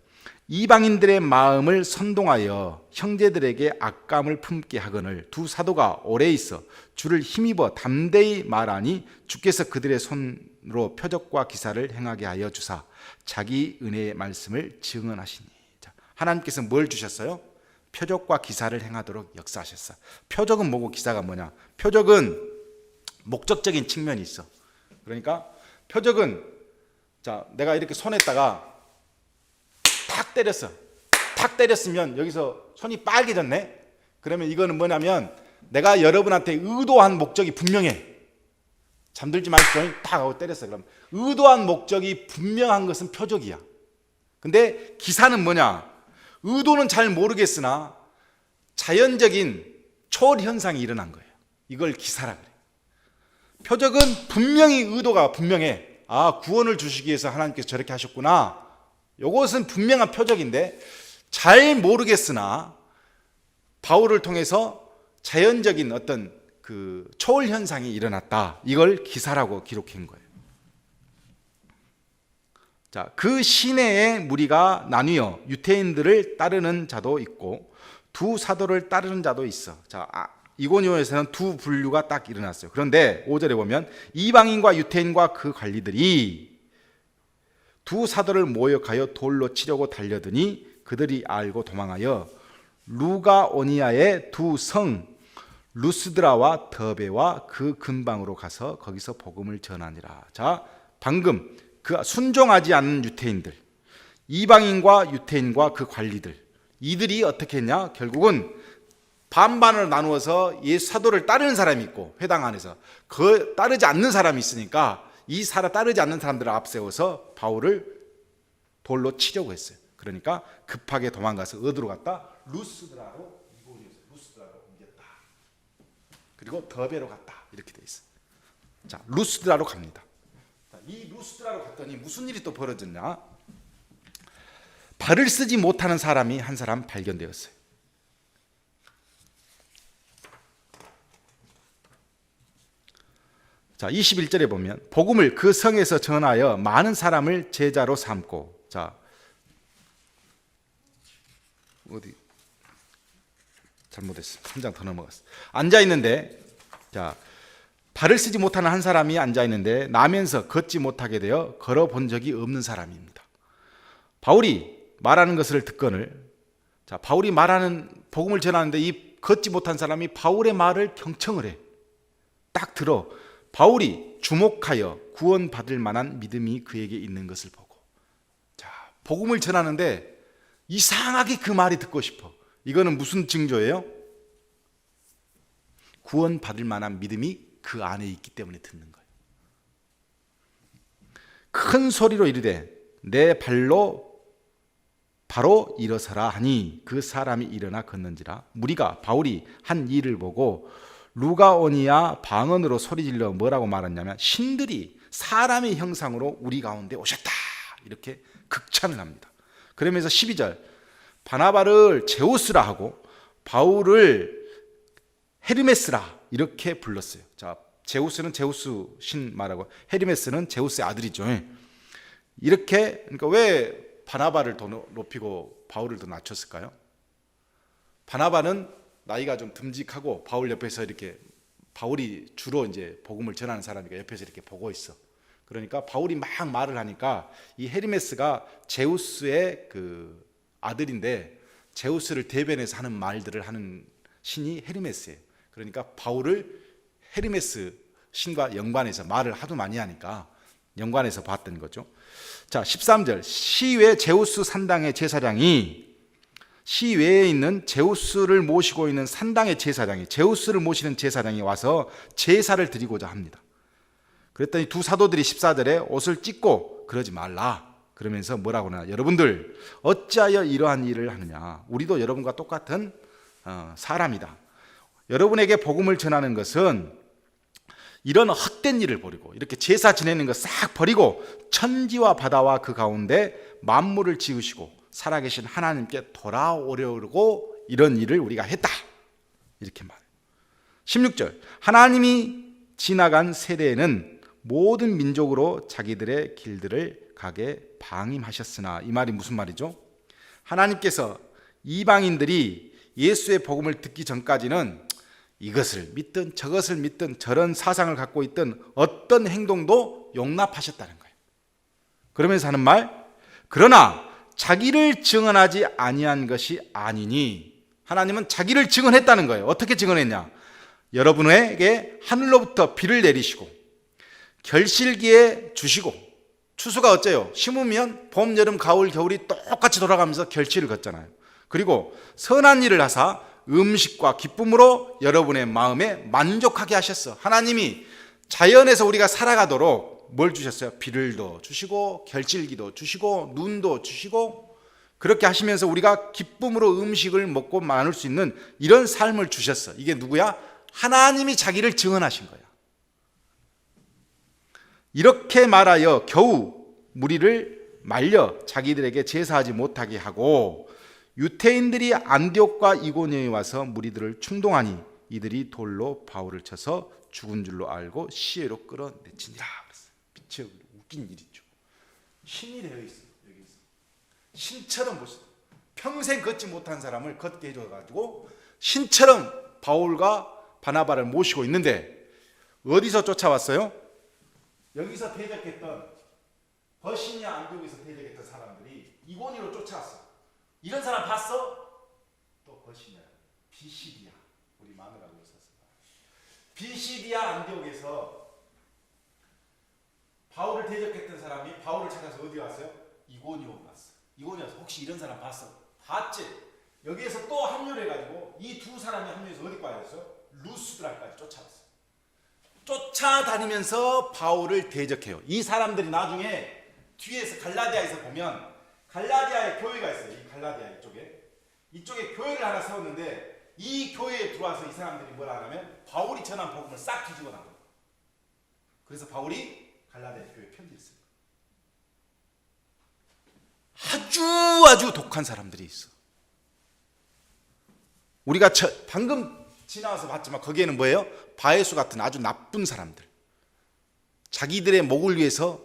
이방인들의 마음을 선동하여 형제들에게 악감을 품게 하거늘 두 사도가 오래 있어 주를 힘입어 담대히 말하니 주께서 그들의 손으로 표적과 기사를 행하게 하여 주사 자기 은혜의 말씀을 증언하시니. 자, 하나님께서 뭘 주셨어요? 표적과 기사를 행하도록 역사하셨어. 표적은 뭐고 기사가 뭐냐? 표적은 목적적인 측면이 있어. 그러니까 표적은 자, 내가 이렇게 손에다가 탁 때렸어. 탁 때렸으면 여기서 손이 빨개졌네. 그러면 이거는 뭐냐면 내가 여러분한테 의도한 목적이 분명해. 잠들지 마십시오. 탁 하고 때렸어. 그럼 의도한 목적이 분명한 것은 표적이야. 근데 기사는 뭐냐? 의도는 잘 모르겠으나 자연적인 초월 현상이 일어난 거예요. 이걸 기사라 그래. 표적은 분명히 의도가 분명해. 아, 구원을 주시기 위해서 하나님께서 저렇게 하셨구나. 이것은 분명한 표적인데 잘 모르겠으나 바울을 통해서 자연적인 어떤 그 초월 현상이 일어났다. 이걸 기사라고 기록한 거예요. 자, 그 시내의 무리가 나뉘어 유태인들을 따르는 자도 있고 두 사도를 따르는 자도 있어. 자, 이고니온에서는 두 분류가 딱 일어났어요. 그런데 5절에 보면 이방인과 유태인과 그 관리들이 두 사도를 모욕하여 돌로 치려고 달려드니 그들이 알고 도망하여 루가오니아의 두 성 루스드라와 더베와 그 근방으로 가서 거기서 복음을 전하니라. 자, 방금 그 순종하지 않는 유태인들, 이방인과 유태인과 그 관리들, 이들이 어떻게 했냐? 결국은 반반을 나누어서 예수 사도를 따르는 사람이 있고 회당 안에서 그 따르지 않는 사람이 있으니까 이 따르지 않는 사람들을 앞세워서 바울을 돌로 치려고 했어요. 그러니까 급하게 도망가서 어디로 갔다? 루스드라로 옮겼다. 그리고 더베로 갔다. 이렇게 돼 있어요. 자, 루스드라로 갑니다. 이 루스드라로 갔더니 무슨 일이 또 벌어졌냐? 발을 쓰지 못하는 사람이 한 사람 발견되었어요. 자, 21절에 보면 복음을 그 성에서 전하여 많은 사람을 제자로 삼고. 자, 어디 잘못했어. 한 장 더 넘어갔어. 앉아 있는데, 자, 발을 쓰지 못하는 한 사람이 앉아 있는데 나면서 걷지 못하게 되어 걸어본 적이 없는 사람입니다. 바울이 말하는 것을 듣거늘, 자, 바울이 말하는 복음을 전하는데 이 걷지 못한 사람이 바울의 말을 경청을 해. 딱 들어. 바울이 주목하여 구원받을 만한 믿음이 그에게 있는 것을 보고. 자, 복음을 전하는데 이상하게 그 말이 듣고 싶어. 이거는 무슨 징조예요? 구원받을 만한 믿음이 그 안에 있기 때문에 듣는 거예요. 큰 소리로 이르되 내 발로 바로 일어서라 하니 그 사람이 일어나 걷는지라. 무리가 바울이 한 일을 보고 루가오니아 방언으로 소리질러 뭐라고 말했냐면 신들이 사람의 형상으로 우리 가운데 오셨다. 이렇게 극찬을 합니다. 그러면서 12절 바나바를 제우스라 하고 바울을 헤르메스라 이렇게 불렀어요. 자, 제우스는 제우스 신 말하고 헤르메스는 제우스의 아들이죠. 이렇게, 그러니까 왜 바나바를 더 높이고 바울을 더 낮췄을까요? 바나바는 나이가 좀 듬직하고 바울 옆에서 이렇게, 바울이 주로 이제 복음을 전하는 사람이니까 옆에서 이렇게 보고 있어. 그러니까 바울이 막 말을 하니까 이 헤르메스가 제우스의 그 아들인데 제우스를 대변해서 하는 말들을 하는 신이 헤르메스예요. 그러니까 바울을 헤르메스 신과 연관해서 말을 하도 많이 하니까 연관해서 봤던 거죠. 자, 13절. 시외 제우스 산당의 제사장이, 시외에 있는 제우스를 모시고 있는 산당의 제사장이, 제우스를 모시는 제사장이 와서 제사를 드리고자 합니다. 그랬더니 두 사도들이 14절에 옷을 찢고 그러지 말라 그러면서 뭐라고 하나, 여러분들 어찌하여 이러한 일을 하느냐, 우리도 여러분과 똑같은 사람이다. 여러분에게 복음을 전하는 것은 이런 헛된 일을 버리고 이렇게 제사 지내는 거 싹 버리고 천지와 바다와 그 가운데 만물을 지으시고 살아계신 하나님께 돌아오려고 이런 일을 우리가 했다, 이렇게 말해요. 16절. 하나님이 지나간 세대에는 모든 민족으로 자기들의 길들을 가게 방임하셨으나, 이 말이 무슨 말이죠? 하나님께서 이방인들이 예수의 복음을 듣기 전까지는 이것을 믿든 저것을 믿든 저런 사상을 갖고 있든 어떤 행동도 용납하셨다는 거예요. 그러면서 하는 말, 그러나 자기를 증언하지 아니한 것이 아니니, 하나님은 자기를 증언했다는 거예요. 어떻게 증언했냐? 여러분에게 하늘로부터 비를 내리시고 결실기에 주시고, 추수가 어째요? 심으면 봄, 여름, 가을, 겨울이 똑같이 돌아가면서 결실을 걷잖아요. 그리고 선한 일을 하사 음식과 기쁨으로 여러분의 마음에 만족하게 하셨어. 하나님이 자연에서 우리가 살아가도록 뭘 주셨어요? 비를도 주시고 결실기도 주시고 눈도 주시고, 그렇게 하시면서 우리가 기쁨으로 음식을 먹고 나눌 수 있는 이런 삶을 주셨어. 이게 누구야? 하나님이 자기를 증언하신 거야. 이렇게 말하여 겨우 무리를 말려 자기들에게 제사하지 못하게 하고, 유태인들이 안디옥과 이고니오에 와서 무리들을 충동하니 이들이 돌로 바울을 쳐서 죽은 줄로 알고 시외로 끌어내치니라. 미쳐, 웃긴 일이죠. 신이 되어 있어. 여기서 신처럼 보시죠. 평생 걷지 못한 사람을 걷게 해줘가지고 신처럼 바울과 바나바를 모시고 있는데, 어디서 쫓아왔어요? 여기서 대적했던, 버시니아 안디옥에서 대적했던 사람들이 이고니오로 쫓아왔어. 이런 사람 봤어? 또 버시니아, 비시디아, 우리 마누라고 있었습니다. 비시디아 안디옥에서 바울을 대적했던 사람이 바울을 찾아서 어디 왔어요? 이고니오 갔어. 이고니오 와서 혹시 이런 사람 봤어? 봤지? 여기에서 또 합류를 해가지고 이 두 사람이 합류해서 어디 빠졌어? 루스드라까지 쫓아왔어. 쫓아다니면서 바울을 대적해요. 이 사람들이 나중에 뒤에서 갈라디아에서 보면 갈라디아의 교회가 있어요. 이 갈라디아 이쪽에 교회를 하나 세웠는데, 이 교회에 들어와서 이 사람들이 뭐라 하냐면 바울이 전한 복음을 싹 뒤집어 놔요. 그래서 바울이 갈라디아 교회에 편지를 씁니다. 아주 독한 사람들이 있어. 우리가 방금 지나와서 봤지만 거기에는 뭐예요? 바에수 같은 아주 나쁜 사람들, 자기들의 목을 위해서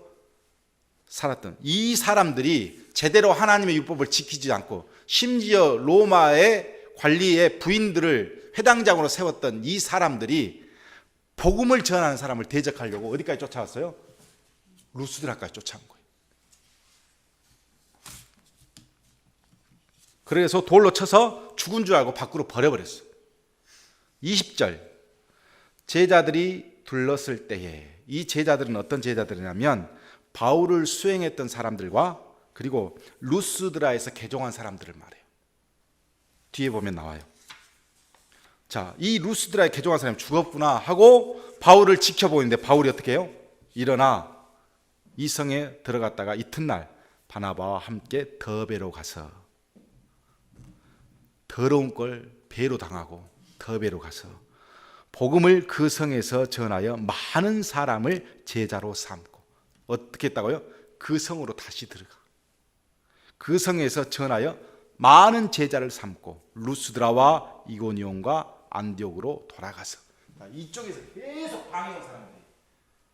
살았던 이 사람들이 제대로 하나님의 율법을 지키지 않고, 심지어 로마의 관리의 부인들을 회당장으로 세웠던 이 사람들이 복음을 전하는 사람을 대적하려고 어디까지 쫓아왔어요? 루스드라까지 쫓아온 거예요. 그래서 돌로 쳐서 죽은 줄 알고 밖으로 버려버렸어요. 20절. 제자들이 둘렀을 때에, 이 제자들은 어떤 제자들이냐면 바울을 수행했던 사람들과 그리고 루스드라에서 개종한 사람들을 말해요. 뒤에 보면 나와요. 자, 이 루스드라에 개종한 사람이 죽었구나 하고 바울을 지켜보는데, 바울이 어떻게 해요? 일어나 이 성에 들어갔다가 이튿날 바나바와 함께 더베로 가서, 더러운 걸 배로 당하고 더베로 가서 복음을 그 성에서 전하여 많은 사람을 제자로 삼고, 어떻게 했다고요? 그 성으로 다시 들어가. 그 성에서 전하여 많은 제자를 삼고 루스드라와 이고니온과 안디옥으로 돌아가서 이쪽에서 계속 방해한 사람들이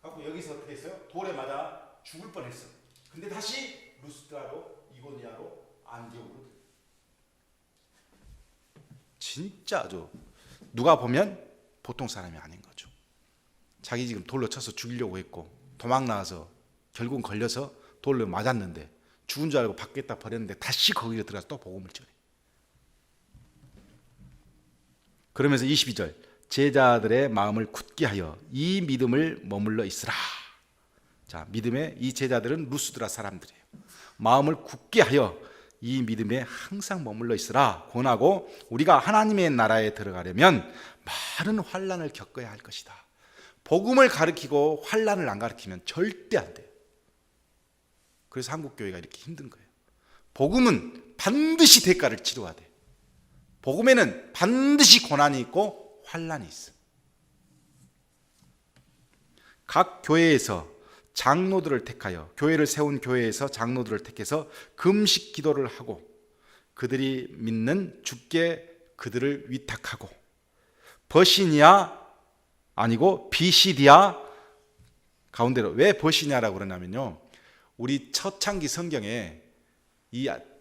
갖고 여기서 어떻게 했어요? 돌에 맞아 죽을 뻔했어. 근데 다시 루스드라로 이고니아로 안디옥으로. 진짜 아주 누가 보면 보통 사람이 아닌 거죠. 자기 지금 돌로 쳐서 죽이려고 했고 도망 나와서 결국은 걸려서 돌로 맞았는데 죽은 줄 알고 밖에 딱 버렸는데 다시 거기로 들어가서 또 복음을 전해. 그러면서 22절 제자들의 마음을 굳게 하여 이 믿음을 머물러 있으라. 자, 믿음의 이 제자들은 루스드라 사람들이에요. 마음을 굳게 하여 이 믿음에 항상 머물러 있으라 권하고, 우리가 하나님의 나라에 들어가려면 많은 환난을 겪어야 할 것이다. 복음을 가르치고 환난을 안 가르치면 절대 안 돼요. 그래서 한국 교회가 이렇게 힘든 거예요. 복음은 반드시 대가를 치러야 돼. 복음에는 반드시 고난이 있고 환난이 있어. 각 교회에서 장로들을 택하여, 교회를 세운 교회에서 장로들을 택해서 금식 기도를 하고 그들이 믿는 주께 그들을 위탁하고, 버시니아 아니고 비시디아 가운데로. 왜 버시니아라고 그러냐면요, 우리 초창기 성경에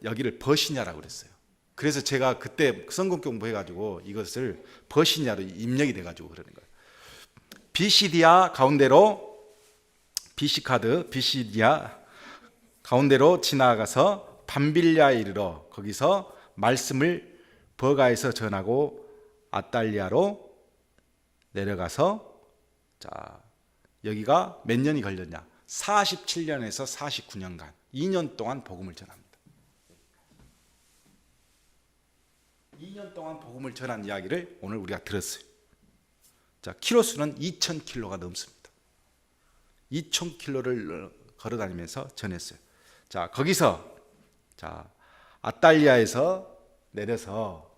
여기를 버시냐라고 그랬어요. 그래서 제가 그때 성경 공부해가지고 이것을 버시냐로 입력이 돼가지고 그러는 거예요. 비시디아 가운데로, 비시카드 비시디아 가운데로 지나가서 밤빌리아에 이르러 거기서 말씀을 버가에서 전하고 아달리아로 내려가서, 자, 여기가 몇 년이 걸렸냐? 47년에서 49년간 2년 동안 복음을 전합니다. 2년 동안 복음을 전한 이야기를 오늘 우리가 들었어요. 자, 키로수는 2,000킬로가 넘습니다. 2,000킬로를 걸어 다니면서 전했어요. 자, 거기서 자, 아달리아에서 내려서,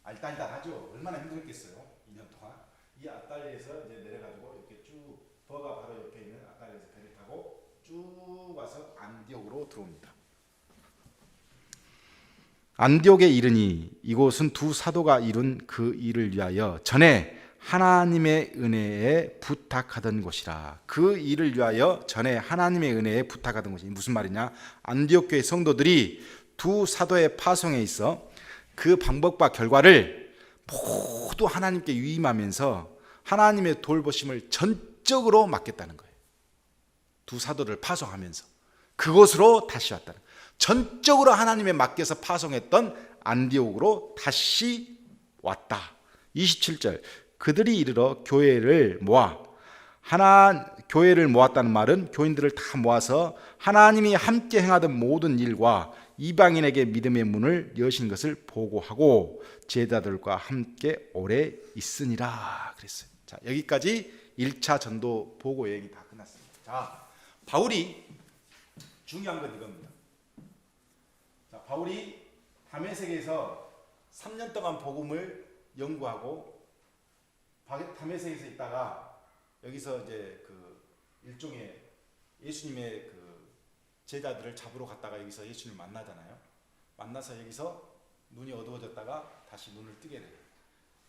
알딸딸하죠. 얼마나 힘들겠어요. 2년 동안. 이 아달리아에서 이제 내려가지고 이렇게 쭉, 버가 바로 옆에 있는 아달리아에서 배를 타고 쭉 와서 안디옥으로 들어옵니다. 안디옥에 이르니 이곳은 두 사도가 이룬 그 일을 위하여 전에 하나님의 은혜에 부탁하던 곳이라. 그 일을 위하여 전에 하나님의 은혜에 부탁하던 곳이 무슨 말이냐? 안디옥 교회 성도들이 두 사도의 파송에 있어 그 방법과 결과를 모두 하나님께 위임하면서 하나님의 돌보심을 전적으로 맡겠다는 거예요. 두 사도를 파송하면서 그곳으로 다시 왔다는 거예요. 전적으로 하나님에 맡겨서 파송했던 안디옥으로 다시 왔다. 27절 그들이 이르러 교회를 모아, 교회를 모았다는 말은 교인들을 다 모아서 하나님이 함께 행하던 모든 일과 이방인에게 믿음의 문을 여신 것을 보고하고 제자들과 함께 오래 있으니라 그랬어요. 자, 여기까지 1차 전도 보고 여행이 다 끝났습니다. 자, 바울이 중요한 건 이겁니다. 자, 바울이 다메섹에서 3년 동안 복음을 연구하고 다메섹에서 있다가 여기서 이제 그 일종의 예수님의 그 제자들을 잡으러 갔다가 여기서 예수님을 만나잖아요. 만나서 여기서 눈이 어두워졌다가 다시 눈을 뜨게 돼요.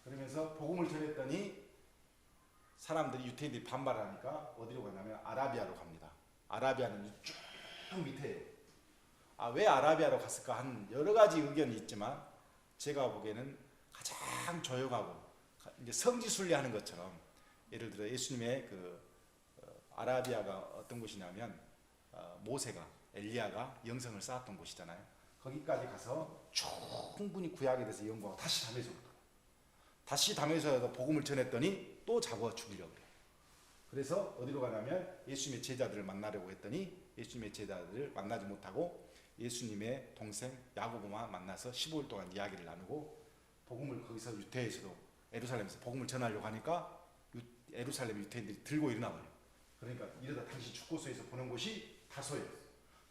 그러면서 복음을 전했더니 사람들이, 유태인들이 반발하니까 어디로 가냐면 아라비아로 갑니다. 아라비아는 쭉 밑에요. 왜 아라비아로 갔을까 하는 여러 가지 의견이 있지만 제가 보기에는 가장 조용하고 이제 성지순례하는 것처럼, 예를 들어 예수님의 그 아라비아가 어떤 곳이냐면 모세가, 엘리야가 영성을 쌓았던 곳이잖아요. 거기까지 가서 충분히 구약에 대해서 연구하고 다시 다메섹에서 복음을 전했더니 또 잡아 죽이려고 그래요. 그래서 어디로 가냐면 예수님의 제자들을 만나려고 했더니 예수님의 제자들을 만나지 못하고 예수님의 동생 야고보만 만나서 15일 동안 이야기를 나누고, 복음을 거기서 유태에서도 예루살렘에서 복음을 전하려고 하니까 예루살렘 유태인들이 들고 일어나 버려요. 그러니까 이러다 당시 죽고소에서 보낸 곳이 다소예요.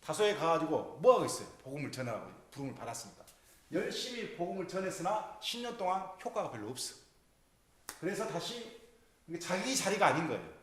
다소에 가가지고 뭐 하고 있어요? 복음을 전하라고 부름을 받았습니다. 열심히 복음을 전했으나 10년 동안 효과가 별로 없어. 그래서 다시 자기 자리가 아닌 거예요.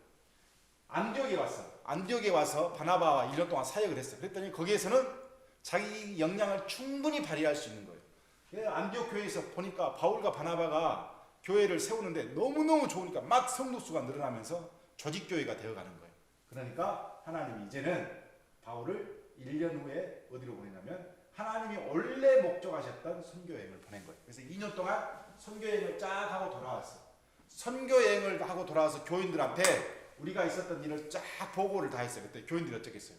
안디옥에 와서 바나바와 1년 동안 사역을 했어요. 그랬더니 거기에서는 자기 역량을 충분히 발휘할 수 있는 거예요. 안디옥 교회에서 보니까 바울과 바나바가 교회를 세우는데 너무너무 좋으니까 막 성도수가 늘어나면서 조직교회가 되어가는 거예요. 그러니까 하나님이 이제는 바울을 1년 후에 어디로 보내냐면 하나님이 원래 목적하셨던 선교여행을 보낸 거예요. 그래서 2년 동안 선교여행을 쫙 하고 돌아왔어. 선교여행을 하고 돌아와서 교인들한테 우리가 있었던 일을 쫙 보고를 다 했어요. 그때 교인들이 어쩌겠어요?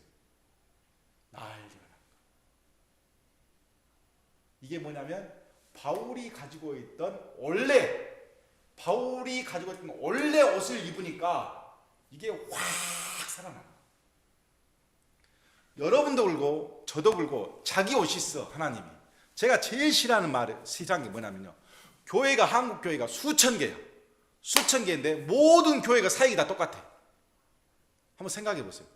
난리가 난 거예요. 이게 뭐냐면 바울이 가지고 있던 원래 옷을 입으니까 이게 확 살아나. 여러분도 그렇고 저도 그렇고 자기 옷이 있어. 하나님이 제가 제일 싫어하는 말 세상에 뭐냐면요, 교회가 한국 교회가 수천 개인데 모든 교회가 사역이 다 똑같아. 한번 생각해 보세요.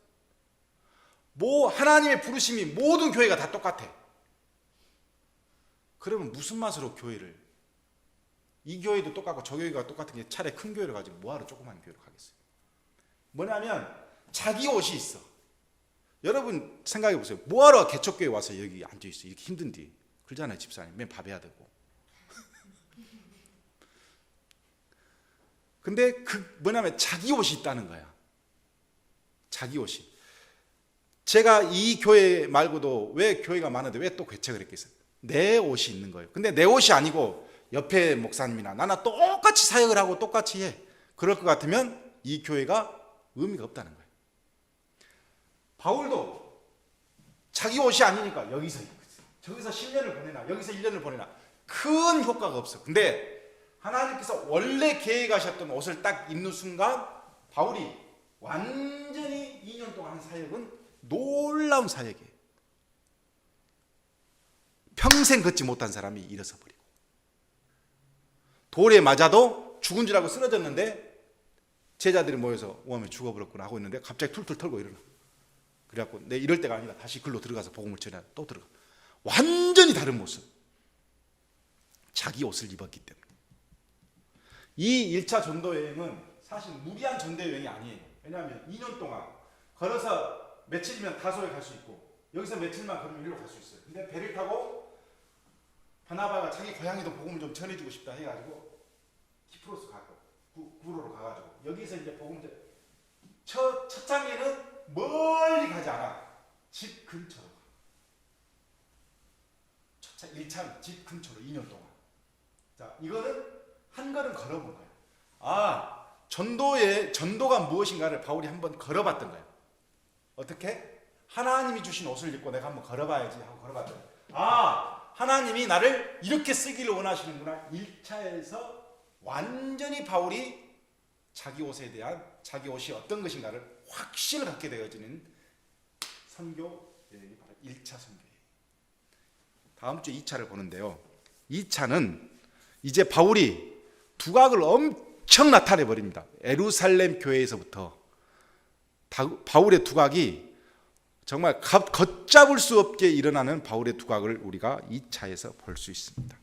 하나님의 부르심이 모든 교회가 다 똑같아. 그러면 무슨 맛으로 교회를, 이 교회도 똑같고 저 교회가 똑같은 게 차라리 큰 교회를 가지고 뭐하러 조그만 교회로 가겠어요? 뭐냐면 자기 옷이 있어. 여러분 생각해 보세요. 뭐하러 개척교회 와서 여기 앉아있어? 이렇게 힘든데. 그러잖아요. 집사님 맨 밥 해야 되고. 근데 뭐냐면 자기 옷이 있다는 거야. 자기 옷이. 제가 이 교회 말고도 왜 교회가 많은데 왜 또 개척을 했겠어요? 내 옷이 있는 거예요. 근데 내 옷이 아니고 옆에 목사님이나 나나 똑같이 사역을 하고 똑같이 해. 그럴 것 같으면 이 교회가 의미가 없다는 거예요. 바울도 자기 옷이 아니니까 여기서 입고 있어요. 저기서 10년을 보내나 여기서 1년을 보내나 큰 효과가 없어. 근데 하나님께서 원래 계획하셨던 옷을 딱 입는 순간 바울이 완전히 2년 동안 한 사역은 놀라운 사역이에요. 평생 걷지 못한 사람이 일어서 버리고, 돌에 맞아도 죽은 줄 알고 쓰러졌는데 제자들이 모여서 오하면 죽어버렸구나 하고 있는데 갑자기 툴툴 털고 일어나. 그래갖고 내 이럴 때가 아니다. 다시 글로 들어가서 복음을 전해. 또 들어가. 완전히 다른 모습. 자기 옷을 입었기 때문에. 이 1차 전도 여행은 사실 무리한 전도 여행이 아니에요. 왜냐하면 2년 동안 걸어서 며칠이면 다소에 갈 수 있고 여기서 며칠만 걸으면 일로 갈 수 있어요. 근데 배를 타고 바나바가 자기 고향에도 복음을 좀 전해주고 싶다 해가지고 키프로스 가고 구로로 가가지고 여기서 이제 복음 첫 장에는 멀리 가지 않아. 집 근처로 가. 1차는 집 근처로 2년 동안. 자, 이거는 한 걸음 걸어본 거예요. 전도가 무엇인가를 바울이 한번 걸어봤던 거예요. 어떻게? 하나님이 주신 옷을 입고 내가 한번 걸어봐야지 하고 걸어봤던 거예요. 하나님이 나를 이렇게 쓰기를 원하시는구나. 1차에서 완전히 바울이 자기 옷에 대한 자기 옷이 어떤 것인가를 확신을 갖게 되어지는 선교 여행이 바로 1차 선교예요. 다음 주 2차를 보는데요. 2차는 이제 바울이 두각을 엄청 나타내 버립니다. 예루살렘 교회에서부터 바울의 두각이 정말 걷잡을 수 없게 일어나는 바울의 두각을 우리가 2차에서 볼 수 있습니다.